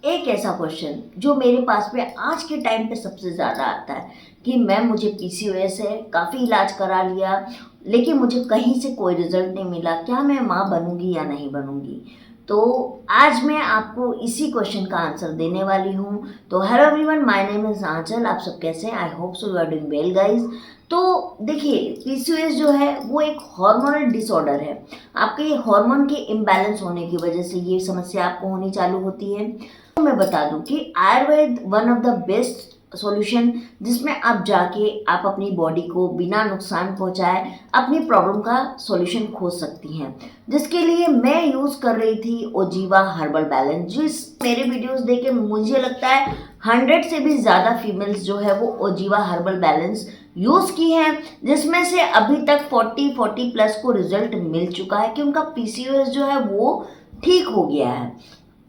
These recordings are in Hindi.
एक ऐसा क्वेश्चन जो मेरे पास में आज के टाइम पे सबसे ज़्यादा आता है कि मैम मुझे पीसीओएस है, काफ़ी इलाज करा लिया लेकिन मुझे कहीं से कोई रिजल्ट नहीं मिला, क्या मैं माँ बनूंगी या नहीं बनूंगी। तो आज मैं आपको इसी क्वेश्चन का आंसर देने वाली हूँ। तो hello everyone, my name is Anchal. आप सब कैसे हैं? I hope so you are doing well guys. तो देखिए, पीसीओएस जो है वो एक हार्मोनल डिसऑर्डर है। आपके हार्मोन के इम्बैलेंस होने की वजह से ये समस्या आपको होनी चालू होती है। तो मैं बता दूं कि Ayurveda one of the best solution जिसमें आप जाके आप अपनी बॉडी को बिना नुकसान पहुंचाए अपनी प्रॉब्लम का सॉल्यूशन खोज सकती हैं, जिसके लिए मैं यूज़ कर रही थी ओजीवा हर्बल बैलेंस। जिस मेरे वीडियोस देख के मुझे लगता है 100 से भी ज़्यादा फीमेल्स जो है वो ओजीवा हर्बल बैलेंस यूज़ की हैं, जिसमें से अभी तक 40 प्लस को रिजल्ट मिल चुका है कि उनका पीसीओएस जो है वो ठीक हो गया है।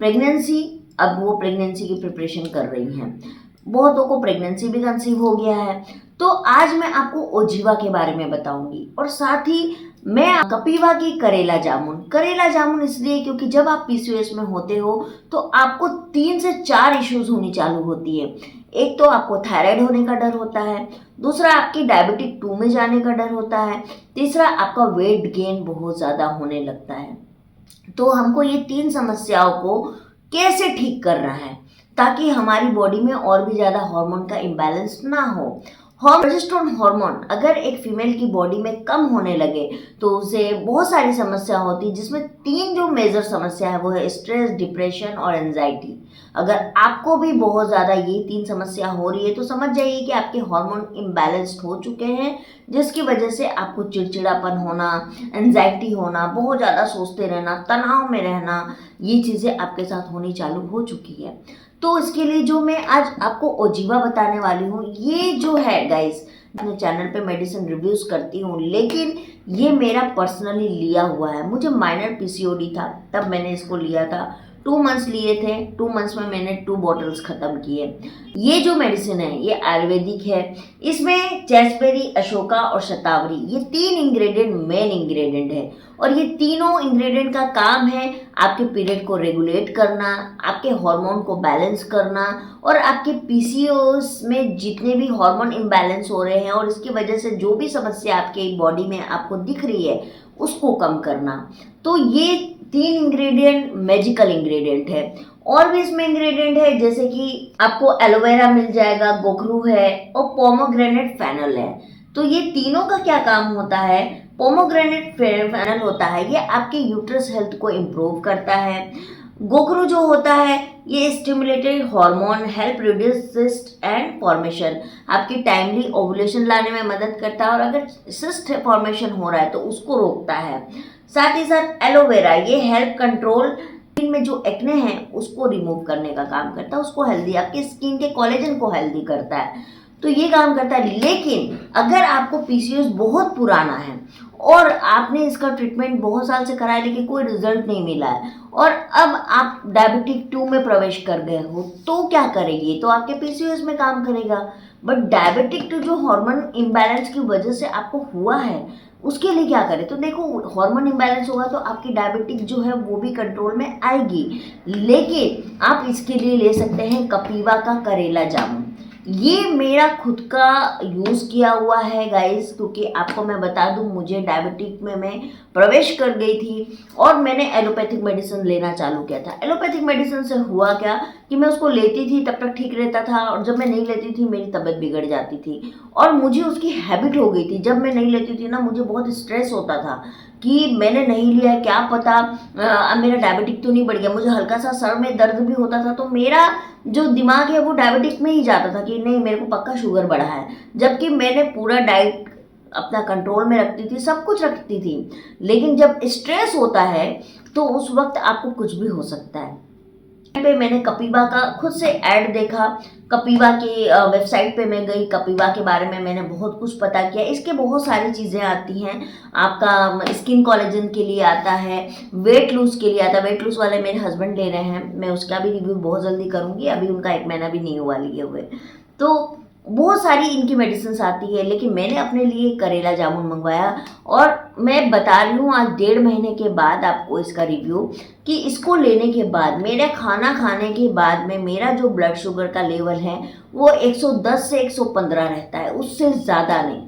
प्रेगनेंसी, अब वो प्रेगनेंसी की प्रिपरेशन कर रही हैं, बहुतों को प्रेगनेंसी भी कंसीव हो गया है। तो आज मैं आपको ओजीवा के बारे में बताऊंगी और साथ ही मैं कपीवा की करेला जामुन इसलिए क्योंकि जब आप पीसीओएस में होते हो तो आपको 3 से 4 इश्यूज होनी चालू होती है। एक तो आपको थायराइड होने का डर होता है, दूसरा आपकी डायबिटिक 2 में जाने का डर होता है, तीसरा आपका वेट गेन बहुत ज़्यादा होने लगता है। तो हमको ये 3 समस्याओं को कैसे ठीक करना है ताकि हमारी बॉडी में और भी ज़्यादा हार्मोन का इम्बैलेंस ना हो। प्रोजेस्टेरोन हार्मोन अगर एक फीमेल की बॉडी में कम होने लगे तो उसे बहुत सारी समस्या होती है, जिसमें 3 जो मेजर समस्या है वो है स्ट्रेस, डिप्रेशन और एंजाइटी। अगर आपको भी बहुत ज़्यादा ये 3 समस्या हो रही है तो समझ जाइए कि आपके हार्मोन इम्बैलेंस्ड हो चुके हैं, जिसकी वजह से आपको चिड़चिड़ापन होना, एंजाइटी होना, बहुत ज़्यादा सोचते रहना, तनाव में रहना, ये चीज़ें आपके साथ होनी चालू हो चुकी है। तो इसके लिए जो मैं आज आपको ओजीवा बताने वाली हूँ, ये जो है गाइस, अपने चैनल पे मेडिसिन रिव्यूज करती हूँ लेकिन ये मेरा पर्सनली लिया हुआ है। मुझे माइनर पीसीओडी था तब मैंने इसको लिया था, 2 मंथ्स लिए थे, 2 मंथ्स में मैंने 2 बॉटल्स ख़त्म किए। ये जो मेडिसिन है ये आयुर्वेदिक है। इसमें जैस्पेरी, अशोका और शतावरी, ये 3 इंग्रेडिएंट मेन इंग्रेडिएंट है और ये तीनों इंग्रेडिएंट का काम है आपके पीरियड को रेगुलेट करना, आपके हार्मोन को बैलेंस करना और आपके पीसीओएस में जितने भी हार्मोन इम्बैलेंस हो रहे हैं और इसकी वजह से जो भी समस्या आपके बॉडी में आपको दिख रही है उसको कम करना। तो ये 3 इंग्रेडिएंट मैजिकल इंग्रेडिएंट है। और भी इसमें इंग्रेडिएंट है जैसे कि आपको एलोवेरा मिल जाएगा, गोखरू है और पोमोग्रेनेट फेनल है। तो ये तीनों का क्या काम होता है? पोमोग्रेनेट फेनल होता है ये आपके यूट्रस हेल्थ को इम्प्रूव करता है। गोखरू जो होता है ये stimulated hormone, help reduce cyst and formation, आपकी टाइमली ओवुलेशन लाने में मदद करता है और अगर सिस्ट फॉर्मेशन हो रहा है तो उसको रोकता है। साथ ही साथ एलोवेरा ये हेल्प कंट्रोल में जो एक्ने हैं उसको रिमूव करने का काम करता है, उसको हेल्दी, आपके स्किन के कोलेजन को हेल्दी करता है, तो ये काम करता है। लेकिन अगर आपको पीसीओएस बहुत पुराना है और आपने इसका ट्रीटमेंट बहुत साल से कराया लेकिन कोई रिजल्ट नहीं मिला है और अब आप डायबिटिक 2 में प्रवेश कर गए हो तो क्या करेंगे? तो आपके पीसीओएस में काम करेगा। बट डायबिटिक 2 जो हार्मोन इम्बैलेंस की वजह से आपको हुआ है उसके लिए क्या करें? तो देखो, हार्मोन इम्बैलेंस होगा तो आपकी डायबिटिक जो है वो भी कंट्रोल में आएगी, लेकिन आप इसके लिए ले सकते हैं कपीवा का करेला जामुन। ये मेरा खुद का यूज़ किया हुआ है गाइस, क्योंकि आपको मैं बता दूं मुझे डायबिटिक में मैं प्रवेश कर गई थी और मैंने एलोपैथिक मेडिसिन लेना चालू किया था। एलोपैथिक मेडिसिन से हुआ क्या कि मैं उसको लेती थी तब तक ठीक रहता था और जब मैं नहीं लेती थी मेरी तबीयत बिगड़ जाती थी और मुझे उसकी हैबिट हो गई थी। जब मैं नहीं लेती थी ना मुझे बहुत स्ट्रेस होता था कि मैंने नहीं लिया, क्या पता अब मेरा डायबिटिक तो नहीं बढ़ गया। मुझे हल्का सा सर में दर्द भी होता था तो मेरा जो दिमाग है वो डायबिटिक में ही जाता था कि नहीं मेरे को पक्का शुगर बढ़ा है, जबकि मैंने पूरा डाइट अपना कंट्रोल में रखती थी, सब कुछ रखती थी। लेकिन जब स्ट्रेस होता है तो उस वक्त आपको कुछ भी हो सकता है। पे मैंने कपीवा का खुद से ऐड देखा, कपीवा की वेबसाइट पे मैं गई, कपीवा के बारे में मैंने बहुत कुछ पता किया। इसके बहुत सारी चीज़ें आती हैं, आपका स्किन कोलेजन के लिए आता है, वेट लूज के लिए आता है। वेट लूज वाले मेरे हस्बैंड ले रहे हैं, मैं उसका भी रिव्यू बहुत जल्दी करूँगी, अभी उनका 1 महीना भी नहीं हुआ लिए हुए। तो बहुत सारी इनकी मेडिसिन आती है, लेकिन मैंने अपने लिए करेला जामुन मंगवाया और मैं बता रही हूँ आज 1.5 महीने के बाद आपको इसका रिव्यू, कि इसको लेने के बाद मेरा खाना खाने के बाद में मेरा जो ब्लड शुगर का लेवल है वो 110 से 115 रहता है, उससे ज़्यादा नहीं।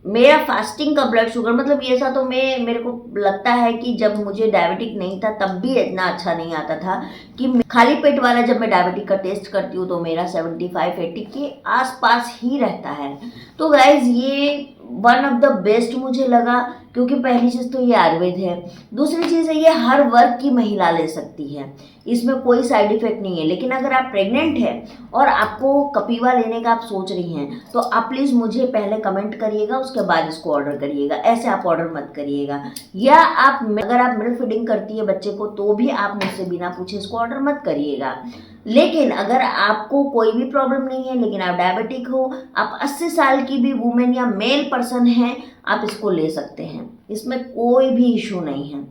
मेरा फास्टिंग का ब्लड शुगर मतलब ये था, तो मेरे को लगता है कि जब मुझे डायबिटिक नहीं था तब भी इतना अच्छा नहीं आता था, कि खाली पेट वाला जब मैं डायबिटिक का टेस्ट करती हूँ तो मेरा 75-80 के आसपास ही रहता है। तो गाइज ये वन ऑफ द बेस्ट मुझे लगा, क्योंकि पहली चीज़ तो ये आयुर्वेद है, दूसरी चीज़ है ये हर वर्ग की महिला ले सकती है, इसमें कोई साइड इफेक्ट नहीं है। लेकिन अगर आप प्रेग्नेंट हैं और आपको कपीवा लेने का आप सोच रही हैं तो आप प्लीज़ मुझे पहले कमेंट करिएगा, उसके बाद इसको ऑर्डर करिएगा। ऐसे आप ऑर्डर मत करिएगा, या अगर आप मिल्क फीडिंग करती है बच्चे को तो भी आप मुझसे बिना पूछे इसको ऑर्डर मत करिएगा। लेकिन अगर आपको कोई भी प्रॉब्लम नहीं है, लेकिन आप डायबिटिक हो, आप 80 साल की भी वुमेन या मेल पर्सन हैं, आप इसको ले सकते हैं, इसमें कोई भी इशू नहीं है।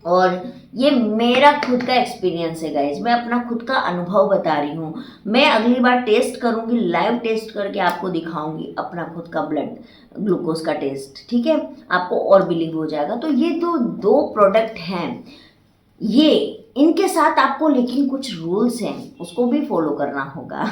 और ये मेरा खुद का एक्सपीरियंस है गाइज, मैं अपना खुद का अनुभव बता रही हूँ। मैं अगली बार टेस्ट करूँगी, लाइव टेस्ट करके आपको दिखाऊंगी अपना खुद का ब्लड ग्लूकोज का टेस्ट, ठीक है, आपको और बिलीव हो जाएगा। तो ये तो 2 प्रोडक्ट हैं, ये इनके साथ आपको लेकिन कुछ रूल्स हैं, उसको भी फॉलो करना होगा।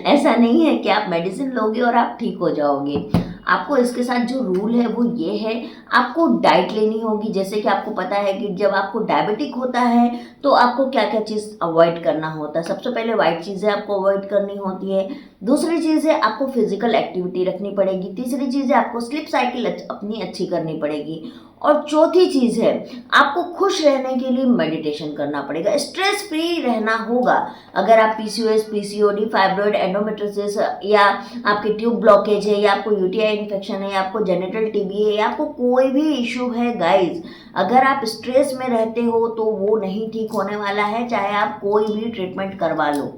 ऐसा नहीं है कि आप मेडिसिन लोगे और आप ठीक हो जाओगे। आपको इसके साथ जो रूल है वो ये है, आपको डाइट लेनी होगी। जैसे कि आपको पता है कि जब आपको डायबिटिक होता है तो आपको क्या क्या चीज़ अवॉइड करना होता है। सबसे पहले वाइट चीज़ें आपको अवॉइड करनी होती है, दूसरी चीज़ है आपको फिजिकल एक्टिविटी रखनी पड़ेगी, तीसरी चीज़ है आपको स्लीप साइकिल अपनी अच्छी करनी पड़ेगी, और चौथी चीज़ है आपको खुश रहने के लिए मेडिटेशन करना पड़ेगा, स्ट्रेस फ्री रहना होगा। अगर आप पीसीओएस, पीसीओडी, फाइब्रॉइड, एंडोमेट्रियोसिस, या आपके ट्यूब ब्लॉकेज है, या आपको यूटीआई इन्फेक्शन है, या आपको जेनिटल टीबी है, या आपको कोई भी इशू है गाइज, अगर आप स्ट्रेस में रहते हो तो वो नहीं ठीक होने वाला है, चाहे आप कोई भी ट्रीटमेंट करवा लो।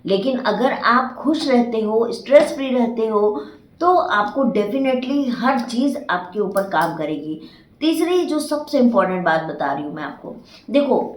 लेकिन अगर आप खुश रहते हो, स्ट्रेस फ्री रहते हो, तो आपको डेफिनेटली हर चीज़ आपके ऊपर काम करेगी। तीसरी जो सबसे इम्पोर्टेंट बात बता रही हूँ मैं आपको, देखो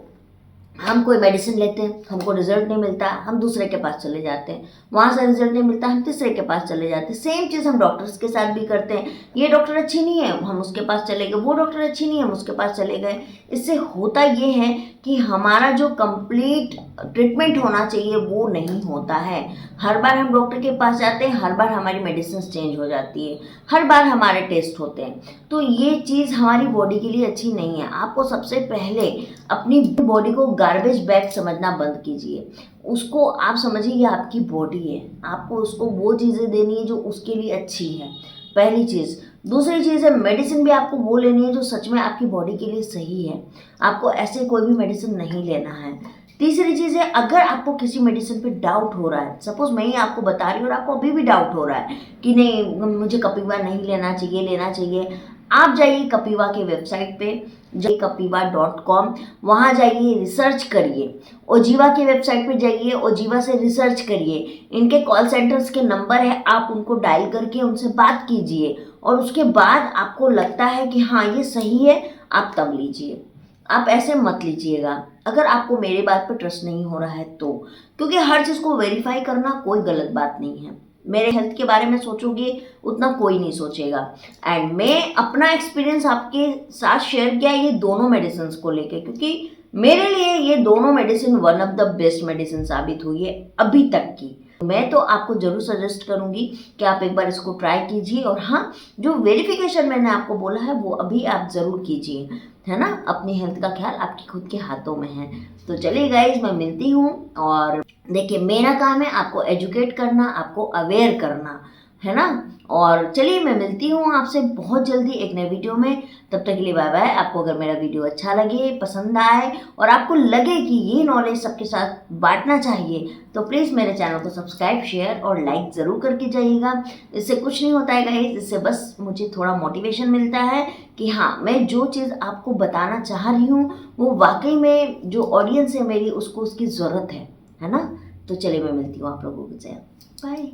हम कोई मेडिसिन लेते हैं, हमको रिजल्ट नहीं मिलता, हम दूसरे के पास चले जाते हैं, वहाँ से रिजल्ट नहीं मिलता, हम तीसरे के पास चले जाते हैं। सेम चीज़ हम डॉक्टर्स के साथ भी करते हैं, ये डॉक्टर अच्छी नहीं है हम उसके पास चले गए, वो डॉक्टर अच्छी नहीं है हम उसके पास चले गए। इससे होता ये है कि हमारा जो कंप्लीट ट्रीटमेंट होना चाहिए वो नहीं होता है। हर बार हम डॉक्टर के पास जाते हैं, हर बार हमारी मेडिसिन चेंज हो जाती है, हर बार हमारे टेस्ट होते हैं, तो ये चीज़ हमारी बॉडी के लिए अच्छी नहीं है। आपको सबसे पहले अपनी बॉडी को गार्बेज बैग समझना बंद कीजिए, उसको आप समझिए ये आपकी बॉडी है, आपको उसको वो चीज़ें देनी है जो उसके लिए अच्छी है, पहली चीज़। दूसरी चीज़ है मेडिसिन भी आपको वो लेनी है जो सच में आपकी बॉडी के लिए सही है, आपको ऐसे कोई भी मेडिसिन नहीं लेना है। तीसरी चीज़ है, अगर आपको किसी मेडिसिन पे डाउट हो रहा है, सपोज मैं ही आपको बता रही हूँ और आपको अभी भी डाउट हो रहा है कि नहीं मुझे कपिवा नहीं लेना चाहिए, लेना चाहिए, आप जाइए कपिवा के वेबसाइट पे, जाइए kapiva.com, वहाँ जाइए, रिसर्च करिए, ओजीवा की वेबसाइट पे जाइए, ओजीवा से रिसर्च करिए, इनके कॉल सेंटर्स के नंबर है, आप उनको डायल करके उनसे बात कीजिए, और उसके बाद आपको लगता है कि हाँ ये सही है, आप तब लीजिए, आप ऐसे मत लीजिएगा अगर आपको मेरी बात पर ट्रस्ट नहीं हो रहा है तो, क्योंकि हर चीज़ को वेरीफाई करना कोई गलत बात नहीं है। मेरे हेल्थ के बारे में सोचोगे उतना कोई नहीं सोचेगा। एंड मैं अपना एक्सपीरियंस आपके साथ शेयर किया ये दोनों मेडिसिन को लेके, क्योंकि मेरे लिए ये दोनों medicine one of the best medicine साबित हुई है अभी तक की। मैं तो आपको ज़रूर सजेस्ट करूंगी कि आप एक बार इसको ट्राई कीजिए, और हाँ जो वेरिफिकेशन मैंने आपको बोला है वो अभी आप ज़रूर कीजिए, है ना। अपनी हेल्थ का ख्याल आपकी खुद के हाथों में है। तो चलिए गाइज मैं मिलती हूँ, और देखिए मेरा काम है आपको एजुकेट करना, आपको अवेयर करना, है ना। और चलिए मैं मिलती हूँ आपसे बहुत जल्दी एक नए वीडियो में, तब तक के लिए बाय बाय। आपको अगर मेरा वीडियो अच्छा लगे, पसंद आए, और आपको लगे कि ये नॉलेज सबके साथ बांटना चाहिए, तो प्लीज़ मेरे चैनल को सब्सक्राइब, शेयर और लाइक ज़रूर करके जाइएगा। इससे कुछ नहीं होता है गाइस, इससे बस मुझे थोड़ा मोटिवेशन मिलता है कि हाँ मैं जो चीज़ आपको बताना चाह रही हूँ वो वाकई में जो ऑडियंस है मेरी उसको उसकी ज़रूरत है ना। तो चलिए मैं मिलती हूँ आप लोगों के साथ, बाय।